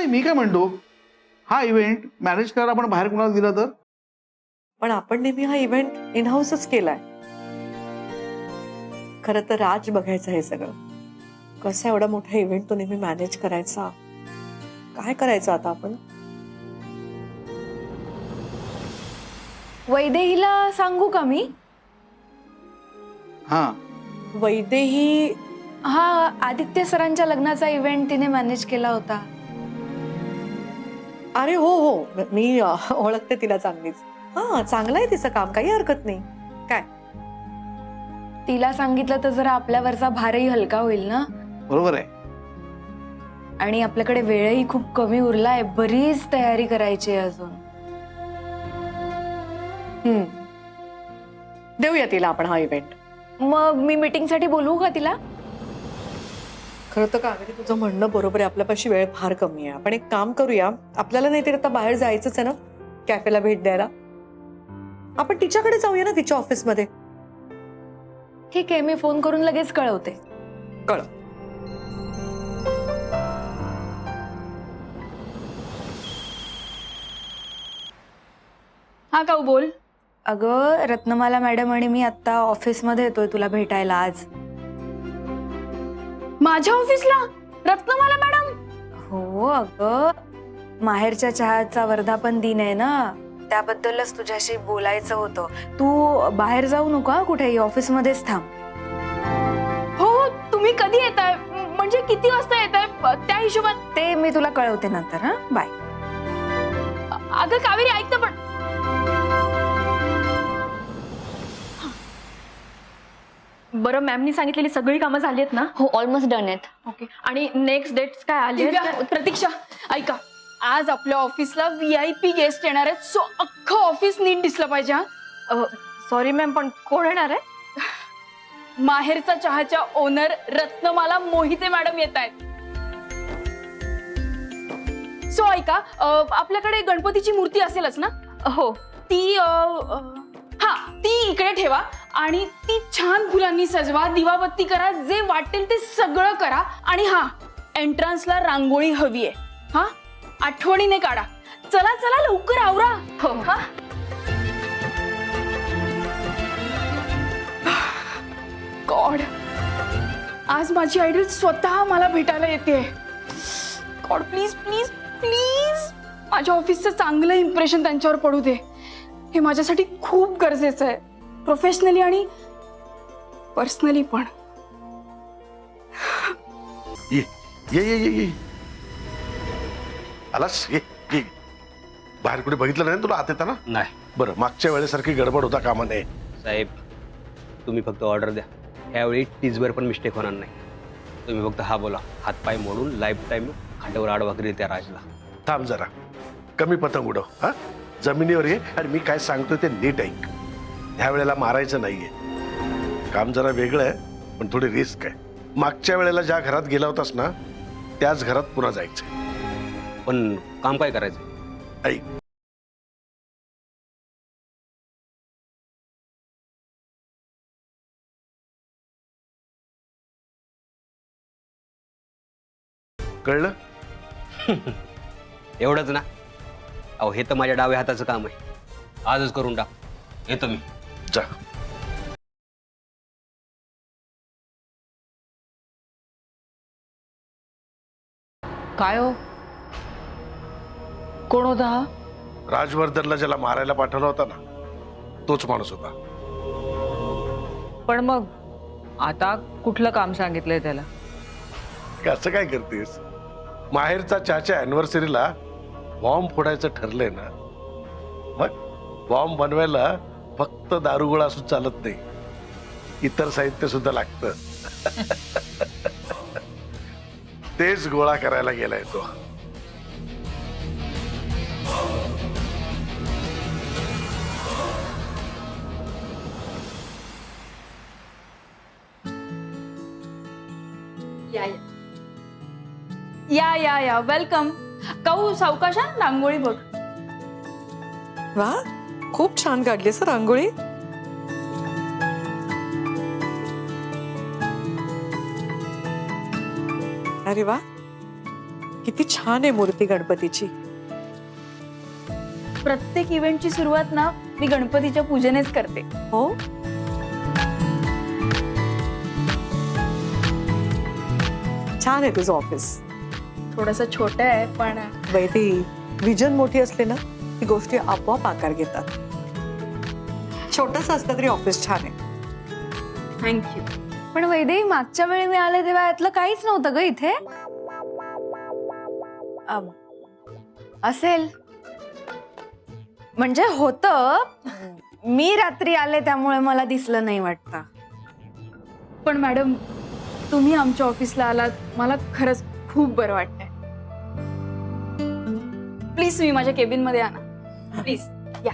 नाही मी काय म्हणतो, हा इव्हेंट मॅनेज करायला आपण बाहेर कुणाला दिला तर? पण आपण नेहमी हा इव्हेंट इन हाऊसच केलाय. खरं तर राज बघायचं हे सगळं. कसा एवढा मोठा इव्हेंट तो नेहमी मॅनेज करायचा, काय करायचं आता आपण? वैदेहीला सांगू का मी? हा वैदेही हा आदित्य सरांच्या लग्नाचा इव्हेंट तिने मॅनेज केला होता. अरे हो हो, मी ओळखते तिला चांगलीच. हा, चांगलं आहे तिचं काम, काही हरकत नाही. काय तिला सांगितलं तर जरा आपल्यावरचा भारही हलका होईल ना. बरोबर आहे. आणि आपल्याकडे वेळही खूप कमी उरलाय, बरीच तयारी करायची आहे अजून. देऊया तिला आपण हा इव्हेंट. मग मी मीटिंग साठी बोलवू का तिला? खरं तर कावेरी, तुझं म्हणणं बरोबर आहे. आपल्यापाशी वेळ फार कमी आहे. आपण एक काम करूया, आपल्याला नाहीतरी आता बाहेर जायचंच आहे ना कॅफेला भेट द्यायला. आपण तिच्याकडे जाऊया ना, तिच्या ऑफिसमध्ये. ठीक आहे, मी फोन करून लगेच कळवते. कळ. हा काऊ बोल. अगं रत्नमाला मॅडम आणि मी आता ऑफिसमध्ये येतोय तुला भेटायला आज. माझ्या ऑफिसला रत्नमाला मॅडम? हो अगं, माहेरच्या चहाचा वर्धापन दिन आहे ना, त्याबद्दलच तुझ्याशी बोलायचं होतं. तू बाहेर जाऊ नका कुठेही, ऑफिसमध्येच थांब. हो, तुम्ही कधी येताय, म्हणजे किती वाजता येताय त्या हिशोबात? ते मी तुला कळवते नंतर. हा, बाय. अगं कावेरी ऐक ना पण. बरं, मॅमनी सांगितलेली सगळी कामं झाली आहेत ना? हो, ऑलमोस्ट डन आहेत. ओके. आणि नेक्स्ट डेट्स काय आली आहेत? प्रतीक्षा ऐका, आज आपल्या ऑफिसला VIP गेस्ट येणार आहेत, सो अख्खं ऑफिस नीट दिसलं पाहिजे. हा, सॉरी मॅम, पण कोण येणार आहे? माहेरचा चहाच्या ओनर रत्नमाला मोहिते मॅडम येत आहेत. सो ऐका, आपल्याकडे गणपतीची मूर्ती असेलच ना? हो. ती हा, ती इकडे ठेवा आणि ती छान फुलांनी सजवा, दिवाबत्ती करा, जे वाटेल ते सगळं करा. आणि हा, एंट्रन्सला रांगोळी हवी आहे. हा, आठवणीने काढा. चला चला लवकर आवरा. हो. हा, गॉड, आज माझी आयडल स्वतः मला भेटायला येते. गॉड, प्लीज प्लीज प्लीज माझ्या ऑफिसचं चांगलं इम्प्रेशन त्यांच्यावर पडू दे. हे माझ्यासाठी खूप गरजेचं आहे, प्रोफेशनली आणि पर्सनली पण. ये ये ये ये ये आलास? ये ये. बाहेर कुठे बघितलं नाही तुला आत येताना? नाही बरं, मागच्या वेळेसारखी गडबड होता कामा नये. साहेब, तुम्ही फक्त ऑर्डर द्या. यावेळी टीजवर पण मिस्टेक होणार नाही. तुम्ही फक्त हा बोला, हातपाय मोडून लाईफ टाईम खांद्यावर आडवाकरी त्या राजला. थांब जरा, कमी पतंग उडव. हा, जमिनीवर ये आणि मी काय सांगतोय ते नीट ऐक. ह्या वेळेला मारायचं नाहीये. काम जरा वेगळं आहे, पण थोडी रिस्क आहे. मागच्या वेळेला ज्या घरात गेला होतास ना, त्याच घरात पुन्हा जायचंय. पण काम काय करायचं? ऐक, कळलं? एवढंच ना? अहो, हे तर माझ्या डाव्या हाताचं काम आहे. आजच करून टाक. येतो मी. जा. काय हो, कोण होता हा? राजवर्धनला ज्याला मारायला पाठवला होता ना, तोच माणूस होता. पण मग आता कुठलं काम सांगितलंय त्याला? असं काय करतेस? माहेरचा चहाच्या अॅनिव्हर्सरीला बॉम्ब फोडायचं ठरलंय ना, मग बॉम्ब बनवायला फक्त दारुगोळा असून चालत नाही, इतर साहित्य सुद्धा लागतं. तेच गोळा करायला गेलाय तो. या या या, वेलकम. काऊ, सावकाशा, रांगोळी बघ. वा, खूप छान काढली सर रांगोळी. अरे वा, किती छान आहे मूर्ती गणपतीची. प्रत्येक इव्हेंटची सुरुवात ना मी गणपतीच्या पूजेनेच करते. हो, छान आहे तुझं ऑफिस. थोडस छोटं आहे पण वैदी, विजन मोठी असते ना ती गोष्टी आपोआप आकार घेतात. छोटस असलं तरी ऑफिस छान आहे. थँक्यू. पण वैदेही मागच्या वेळी मी आले तेव्हा यातलं काहीच नव्हतं ग इथे. असेल म्हणजे होतं, मी रात्री आले त्यामुळे मला दिसलं नाही वाटतं. पण मॅडम तुम्ही आमच्या ऑफिसला आलात, मला खरंच खूप बरं वाटतंय. प्लीज तुम्ही माझ्या केबिन मध्ये आणा प्लीज. या.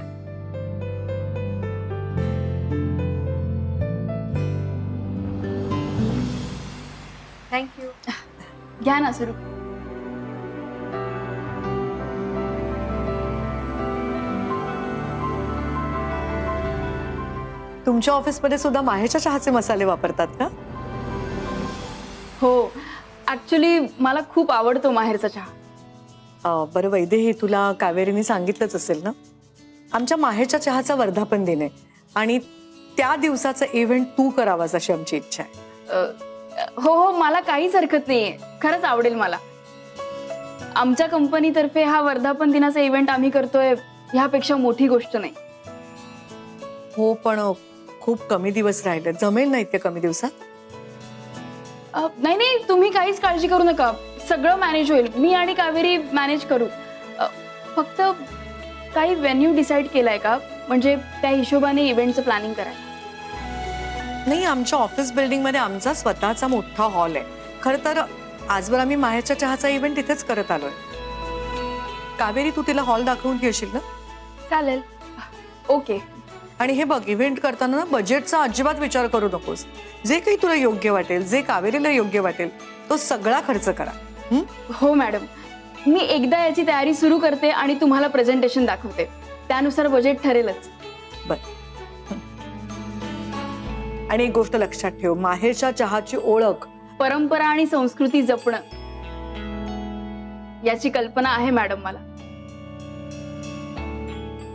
थँक्यू. घ्या ना सुरू. तुमच्या ऑफिसमध्ये सुद्धा माहेरच्या चहाचे मसाले वापरतात का? हो, ऍक्च्युली मला खूप आवडतो माहेरचा चहा. बरं वैदेही, तुला कावेरीने सांगितलंच असेल ना, आमच्या माहेरच्या चहाचा वर्धापन दिन आहे आणि त्या दिवसाचा इव्हेंट तू करावास अशी आमची इच्छा आहे. हो हो, मला काहीच हरकत नाहीये, खरंच आवडेल मला. आमच्या कंपनीतर्फे हा वर्धापन दिनाचा इव्हेंट आम्ही करतोय, ह्यापेक्षा मोठी गोष्ट नाही. हो, पण खूप कमी दिवस राहिले, जमेल ना इतक्या कमी दिवसात? नाही नाही, तुम्ही काहीच काळजी करू नका, सगळं मॅनेज होईल. मी आणि कावेरी मॅनेज करू. फक्त काही व्हेन्यू डिसाईड केलाय का, म्हणजे त्या हिशोबाने इव्हेंटचं प्लॅनिंग करायला. नाही, आमच्या ऑफिस बिल्डिंग मध्ये आमचा स्वतःचा मोठा हॉल आहे. खरं तर आजवर आम्ही माहेरच्या चहाचा इव्हेंट इथेच करत आलोय. कावेरी, तू तिला हॉल दाखवून घेशील ना? चालेल. ओके. आणि हे बघ, इव्हेंट करताना ना बजेटचा अजिबात विचार करू नकोस. जे काही तुला योग्य वाटेल, जे कावेरीला योग्य वाटेल, तो सगळा खर्च करा. हो मॅडम, मी एकदा याची तयारी सुरू करते आणि तुम्हाला प्रेझेंटेशन दाखवते, त्यानुसार बजेट ठरेलच. बर. आणि एक गोष्ट लक्षात ठेव, माहेरच्या चहाची ओळख, परंपरा आणि संस्कृती जपणं याची कल्पना आहे मॅडम मला.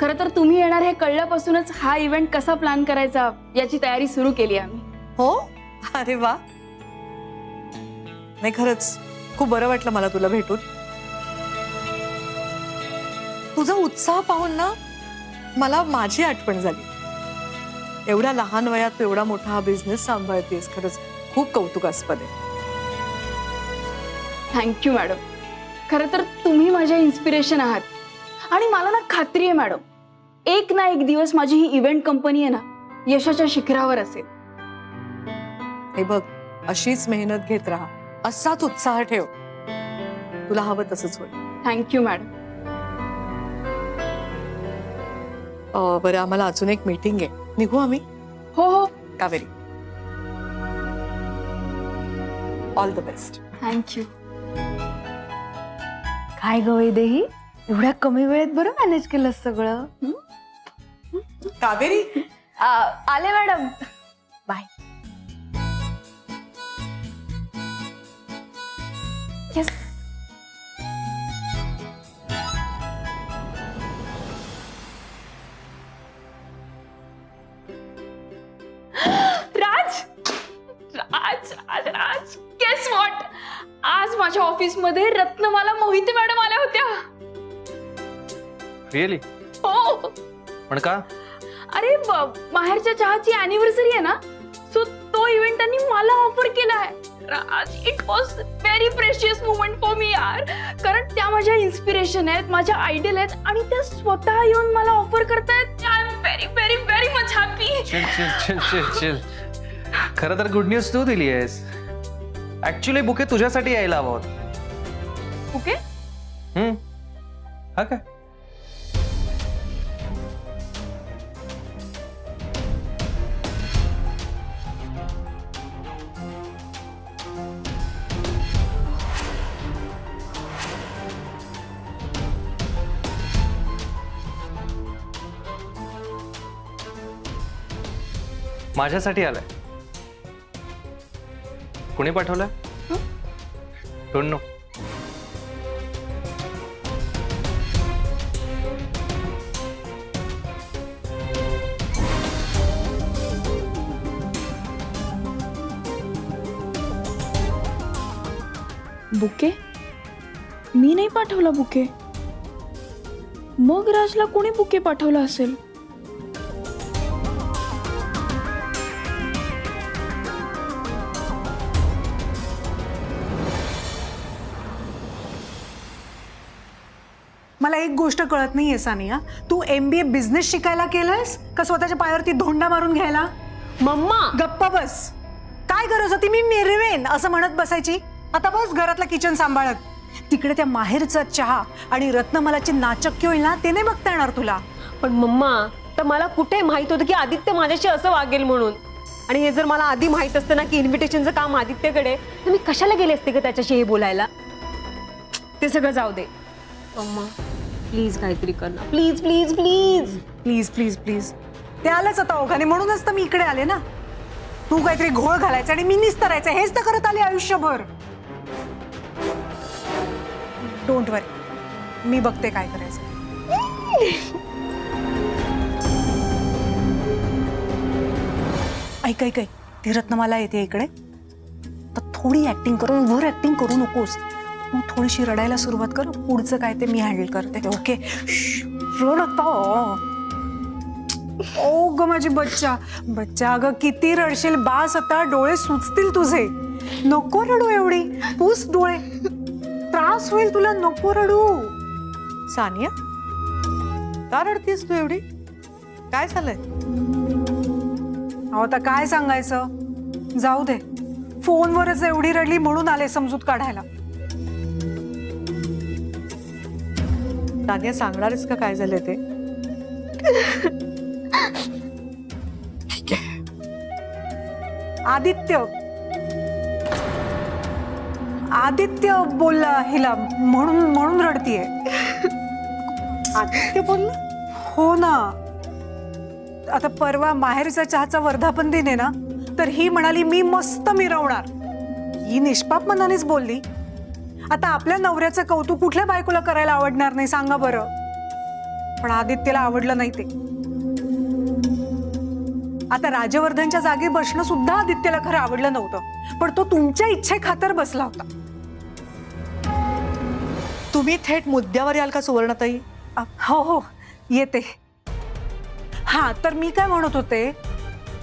खरं तर तुम्ही येणार हे कळल्यापासूनच हा इव्हेंट कसा प्लॅन करायचा याची तयारी सुरू केली आम्ही. हो? अरे वा. नाही, खरंच खूप बरं वाटलं मला तुला भेटून. तुझा उत्साह पाहून ना मला माझी आठवण झाली. एवढ्या लहान वयात तू एवढा मोठा हा बिझनेस सांभाळतेस, खरंच खूप कौतुकास्पद आहे. Thank you madam. खरं तर तुम्ही माझ्या इन्स्पिरेशन आहात आणि मला ना खात्री आहे मॅडम, एक ना एक दिवस माझी ही इव्हेंट कंपनी आहे ना यशाच्या शिखरावर असेल. हे बघ, अशीच मेहनत घेत राहा, असाच उत्साह ठेव, तुला हवं तसंच होईल. Thank you madam. बरं, आम्हाला अजून एक मीटिंग आहे, निघू आम्ही? हो हो. Kaveri, all the best. Thank you. काय ग वैदेही, एवढ्या कमी वेळेत बरं मॅनेज केलं सगळं. कावेरी, आले madam. Bye. Yes. Raj Raj Raj Raj guess what, आज माझ्या ऑफिसमध्ये रत्नमाला मोहिते मॅडम आल्या होत्या. रिअली? हो. पण का? अरे माहेरच्या चहाची अॅनिव्हर्सरी आहे ना, सो तो इव्हेंट त्यांनी मला ऑफर केलाय. Raj, it was very precious moment for me यार, कारण त्या माझ्या इन्स्पिरेशन आहेत, माझ्या आयडियल आहेत आणि त्या स्वतः येऊन मला ऑफर करतायत. I am very very very much happy. Chill chill chill chill chill. खरं तर गुड न्यूज तू दिली आहेस. ऍक्च्युली बुके तुझ्यासाठी यायला हवं होतं. ओके. हा काय? माझ्यासाठी आलाय. कुणी पाठवलं? Don't know. बुके? मी नाही पाठवला बुके. मग राजला कोणी बुके पाठवला असेल? मला एक गोष्ट कळत नाहीये सानिया, तू MBA बिझनेस शिकायला केलंयस का स्वतःच्या पायावरती धोंडा मारून घ्यायला? मम्मा गप्पा बस. काय गरज होती मी मिरवेन असं म्हणत बसायची? आता बस घरातलं किचन सांभाळत. तिकडे त्या माहेरचा चहा आणि रत्नमालाची नाचक्की होईल ना, ते नाही बघता येणार तुला. पण मम्मा, तर मला कुठे माहित होतं की आदित्य माझ्याशी असं वागेल म्हणून. आणि हे जर मला आधी माहित असतं ना की इन्व्हिटेशनचं काम आदित्यकडे, तर मी कशाला गेले असते का त्याच्याशी हे बोलायला. ते सगळं जाऊ दे मम्मा, प्लीज काहीतरी कर ना, please please please please please please. ते आलंच आता ओघाने, म्हणूनच तर मी इकडे आले ना. तू काहीतरी घोळ घालायचा आणि मी निस्तरायचं, हेच तर करत आले आयुष्यभर. डोंट वरी, मी बघते काय करायचं. ऐक ऐक ऐक, ती रत्नमाला येते इकडे, तर थोडी ऍक्टिंग करून, वर ऍक्टिंग करू नकोस. तू थोडीशी रडायला सुरुवात कर, पुढचं काय ते मी हँडल करते. ओके? रडता ओ ग माझी बच्चा बच्चा, अगं किती रडशील, बास आता, डोळे सुचतील तुझे. नको रडू एवढी, पुस डोळे, त्रास होईल तुला, नको रडू. सानिया, का रडतीस तू एवढी? काय झालंय? अहो आता काय सांगायचं, जाऊ दे. फोनवरच एवढी रडली म्हणून आले समजूत काढायला. सानिया, सांगणारच का काय झालंय ते? आदित्य आदित्य बोलला हिला, म्हणून रडतीये. आदित्य बोलला? हो ना. आता परवा माहेरचा चहाचा वर्धापन दिन आहे ना, तर ही म्हणाली मी मस्त मिरवणार. ही निष्पाप मनानेच बोलली. आता आपल्या नवऱ्याचं कौतुक कुठल्या बायकोला करायला आवडणार नाही, सांगा बरं. पण आदित्यला आवडलं नाही ते. आता राजवर्धनच्या जागी बसणं सुद्धा आदित्यला खरं आवडलं नव्हतं, पण तो तुमच्या इच्छेखातर बसला होता. तुम्ही थेट मुद्द्यावर याल का सुवर्णाताई? हो हो येते. हा, तर मी काय म्हणत होते,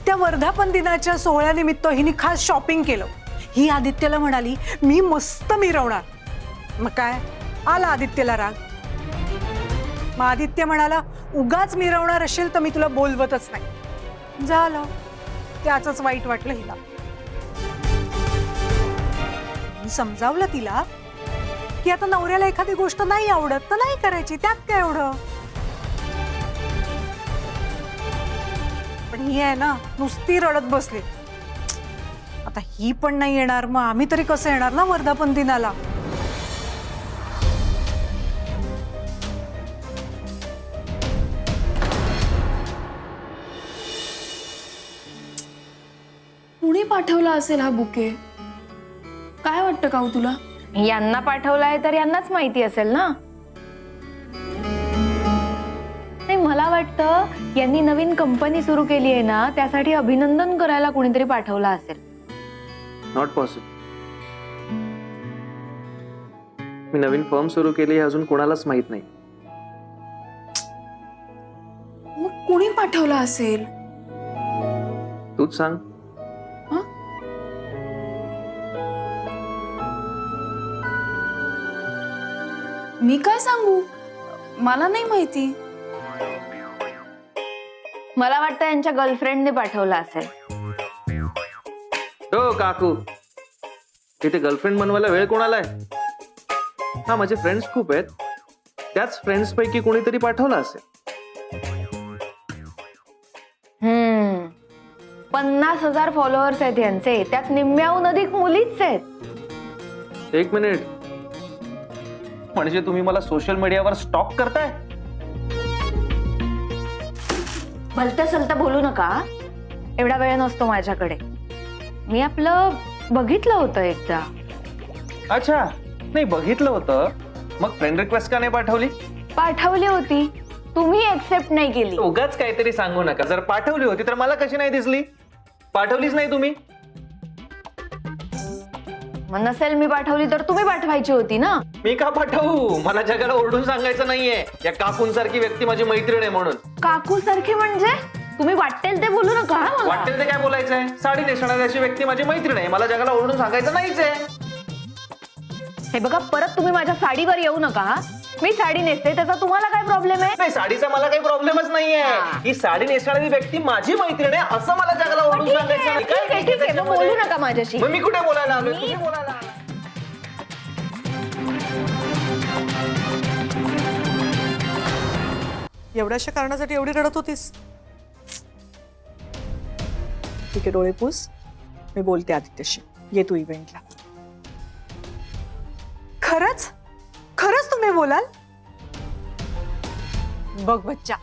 त्या वर्धापन दिनाच्या सोहळ्यानिमित्त हिने खास शॉपिंग केलं. ही आदित्यला म्हणाली मी मस्त मिरवणार. मग काय, आला आदित्यला राग. मग आदित्य म्हणाला उगाच मिरवणार असेल तर मी तुला बोलवतच नाही. झालं, त्याचंच वाईट वाटलं हिला. मी समजावलं तिला की आता नवऱ्याला एखादी गोष्ट नाही आवडत तर नाही करायची, त्यात काय एवढं. पण ही आहे ना, नुसती रडत बसली. आता ही पण नाही येणार, मग आम्ही तरी कसं येणार ना वर्धापन दिनाला. कुणी पाठवला असेल हा बुके? काय वाटतं का तुला? यांना पाठवलाय तर यांनाच माहिती असेल ना. नाही, मला वाटतं यांनी नवीन कंपनी सुरू केली आहे ना, त्यासाठी अभिनंदन करायला कोणीतरी पाठवला असेल. Not possible. Me Naveen firm सुरू केली हे अजून कोणालाच माहित नाही. मग कुणी पाठवला असेल? तूच सांग. मी काय सांगू, मला नाही माहिती. मला वाटतं यांच्या गर्लफ्रेंडने पाठवला असेल. हो काकू, इथे गर्लफ्रेंड बनवायला वेळ कोणाला आहे? हा, माझे फ्रेंड्स खूप आहेत, त्याच फ्रेंड्स पैकी कोणीतरी पाठवला असेल. 50,000 फॉलोअर्स आहेत यांचे, त्यात निम्म्याहून अधिक मुलीच आहेत. एक मिनिट, म्हणजे तुम्ही मला सोशल मीडियावर स्टॉक करताय? भलतं सलतं बोलू नका, एवढा वेळ नसतो माझ्याकडे. मी आपलं बघितलं होतं एकदा. अच्छा, नाही बघितलं होतं, मग फ्रेंड रिक्वेस्ट का नाही पाठवली? पाठवली होती, तुम्ही एक्सेप्ट नाही केली. उगाच काहीतरी सांगू नका. जर पाठवली होती तर मला कशी नाही दिसली? पाठवलीच नाही तुम्ही. मग नसेल मी पाठवली तर तुम्ही पाठवायची होती ना. मी का पाठवू? मला जगाला ओरडून सांगायचं नाहीये या काकूंसारखी व्यक्ती माझी मैत्रीण आहे म्हणून. काकू सारखी म्हणजे तुम्ही वाटेल ते बोलू नका हा मला. वाटेल ते काय बोलायचंय? साडी नेसणारी अशी व्यक्ती माझी मैत्रीण आहे, मला जगाला ओरडून सांगायचं नाहीच आहे. हे बघा, परत तुम्ही माझ्या साडीवर येऊ नका हा. मी साडी नेसते, त्याचा तुम्हाला काय प्रॉब्लेम आहे? नाही, साडीचा मला काही प्रॉब्लेमच नाहीये. ही साडी नेसणारी व्यक्ती माझी मैत्रीण आहे असं मला जगाला ओरडून ठीक सांगायचं आहे, नाही. ठीक आहे, काय ठीक आहे, मग त्याच्यामध्ये? बोलू नका माझ्याशी. मग मी कुठे बोलायला आलोय? तुम्ही बोलायला आलाय. एवढ्याशा कारणासाठी एवढी रडत होतीस? ठीक आहे, डोळे पुस. मी बोलते आदित्यशी. ये तू इव्हेंटला. खरंच खरंच तुम्ही बोलाल? बघ बच्चा,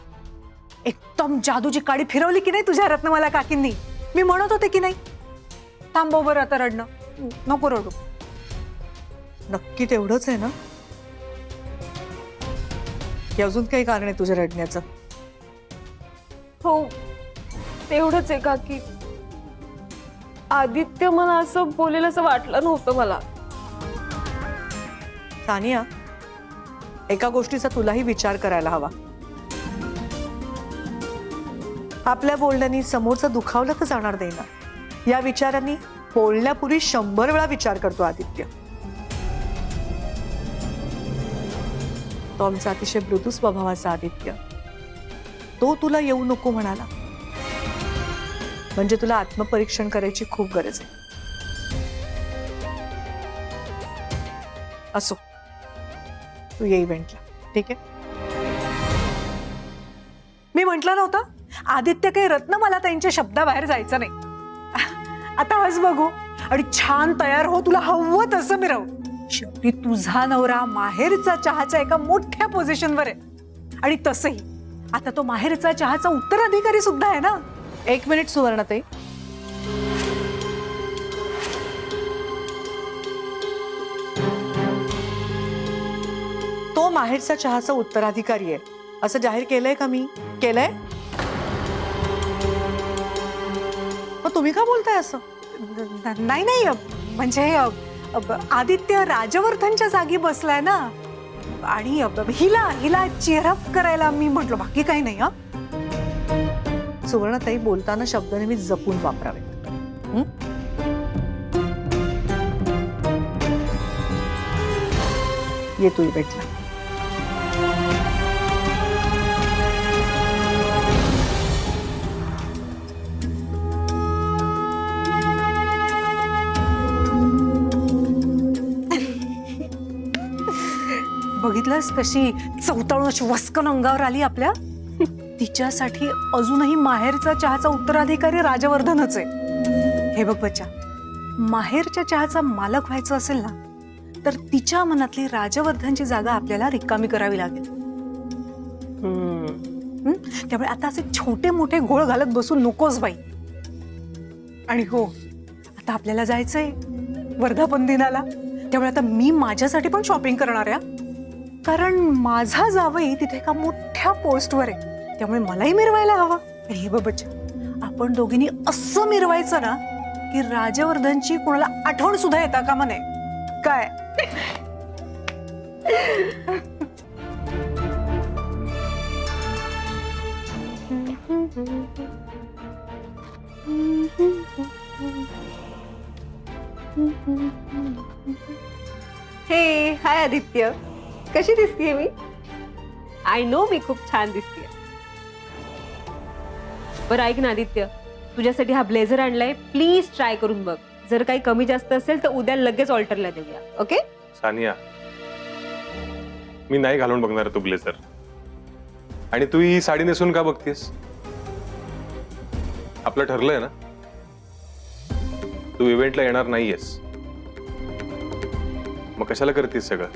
एकदम जादूची काडी फिरवली की नाही तुझ्या रत्नमाला काकींनी. मी म्हणत होते की नाही, थांबव बरं आता रडणं, नको रडू. नक्की तेवढंच आहे ना? की अजून काही कारण आहे तुझ्या रडण्याचं? हो, तेवढंच आहे काकी. आदित्य मला असं बोलेल असं वाटलं नव्हतं मला. सानिया, एका गोष्टीचा तुलाही विचार करायला हवा. आपल्या बोलण्यानी समोरचं दुखावलं तर जाणार नाही ना, या विचारांनी बोलण्यापूर्वी 100 वेळा विचार करतो आदित्य. तो आमचा अतिशय मृदू स्वभावाचा आदित्य. तो तुला येऊ नको म्हणाला म्हणजे तुला आत्मपरीक्षण करायची खूप गरज आहे. असो, तू ये इव्हेंटला, ठीक आहे? मी म्हंटल नव्हतं आदित्य काही रत्नमाला त्यांच्या शब्दाबाहेर जायचं नाही. आता आज बघू आणि छान तयार हो, तुला हवं तसं मिरव. शेवटी तुझा नवरा माहेरचा चहाच्या एका मोठ्या पोझिशनवर आहे आणि तसंही आता तो माहेरचा चहाचा उत्तराधिकारी सुद्धा आहे ना. 1 मिनिट सुवर्णाताई. तो माहेरचा चहाचा उत्तराधिकारी आहे असं जाहीर केलंय का मी? केलंय? मग तुम्ही का बोलताय असं? नाही नाही, म्हणजे आदित्य राजवर्धनच्या जागी बसलाय ना, आणि हिला हिला चेअरअप करायला मी म्हटलं, बाकी काही नाही. हा, सुवर्णाताई, बोलताना शब्द नेहमी जपून वापरावेत. ये तू इव्हेंटला. बघितलंस कशी चवताळून अशी वस्कन अंगावर आली आपल्या. तिच्यासाठी अजूनही माहेरचा चहाचा उत्तराधिकारी राजवर्धनच आहे. हे बघ बच्चा, माहेरच्या चहाचा मालक व्हायचं असेल ना, तर तिच्या मनातली राजवर्धनची जागा आपल्याला रिकामी करावी लागेल. त्यामुळे आता असे छोटे मोठे घोळ घालत बसून नकोस बाई. आणि हो, आता आपल्याला जायचंय वर्धापन दिनाला, त्यामुळे आता मी माझ्यासाठी पण शॉपिंग करणार आहे. कारण माझा जावई तिथे एका मोठ्या पोस्टवर आहे, त्यामुळे मलाही मिरवायला हवा. हे बच्चा, आपण दोघींनी असं मिरवायचं ना की राजवर्धनची कोणाला आठवण सुद्धा येता कामा नये. काय? हे हाय आदित्य, कशी दिसतीये मी? आय नो मी खूप छान दिसतीये. बरं ऐक ना आदित्य, तुझ्यासाठी हा ब्लेझर आणलाय, प्लीज ट्राय करून बघ. जर काही कमी जास्त असेल तर उद्या लगेच ऑल्टरला देऊया, ओके? सानिया, मी नाही घालून बघणार तो ब्लेझर. आणि तू ही साडी नेसून का बघतेस? आपलं ठरलंय ना, तू इव्हेंटला येणार नाहीयेस, मग कशाला करतेस सगळं?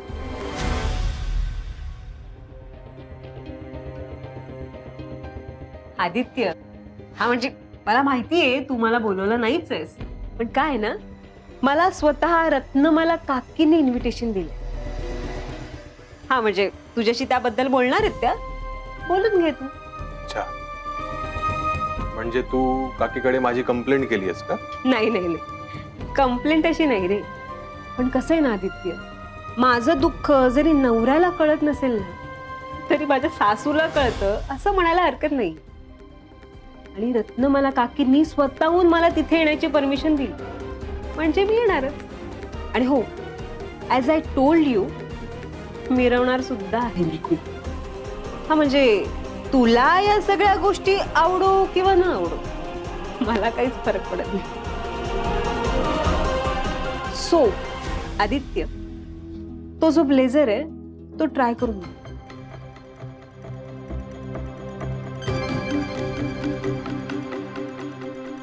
आदित्य, हा म्हणजे मला माहितीये तू मला बोलवलं नाहीच आहेस, पण काय ना, मला स्वतः रत्नमाला काकींनी इन्व्हिटेशन दिलं. हा म्हणजे तुझ्याशी त्याबद्दल बोलणार आहेत त्या, बोलून घे तू. अच्छा, म्हणजे तू काकीकडे माझी कंप्लेंट केली आहेस का? नाही नाही नाही, कंप्लेंट अशी नाही रे. पण कसं आहे ना आदित्य, माझं दुःख जरी नवऱ्याला कळत नसेल ना तरी माझ्या सासूला कळतं असं म्हणायला हरकत नाही. आणि रत्न मला काकींनी स्वतःहून मला तिथे येण्याची परमिशन दिली, म्हणजे मी येणारच. आणि हो, ॲज आय टोल्ड यू, मिरवणार सुद्धा आहे मी खूप. हा म्हणजे तुला या सगळ्या गोष्टी आवडो किंवा न आवडो मला काहीच फरक पडत नाही. सो आदित्य, तो जो ब्लेझर आहे तो ट्राय करून बघ.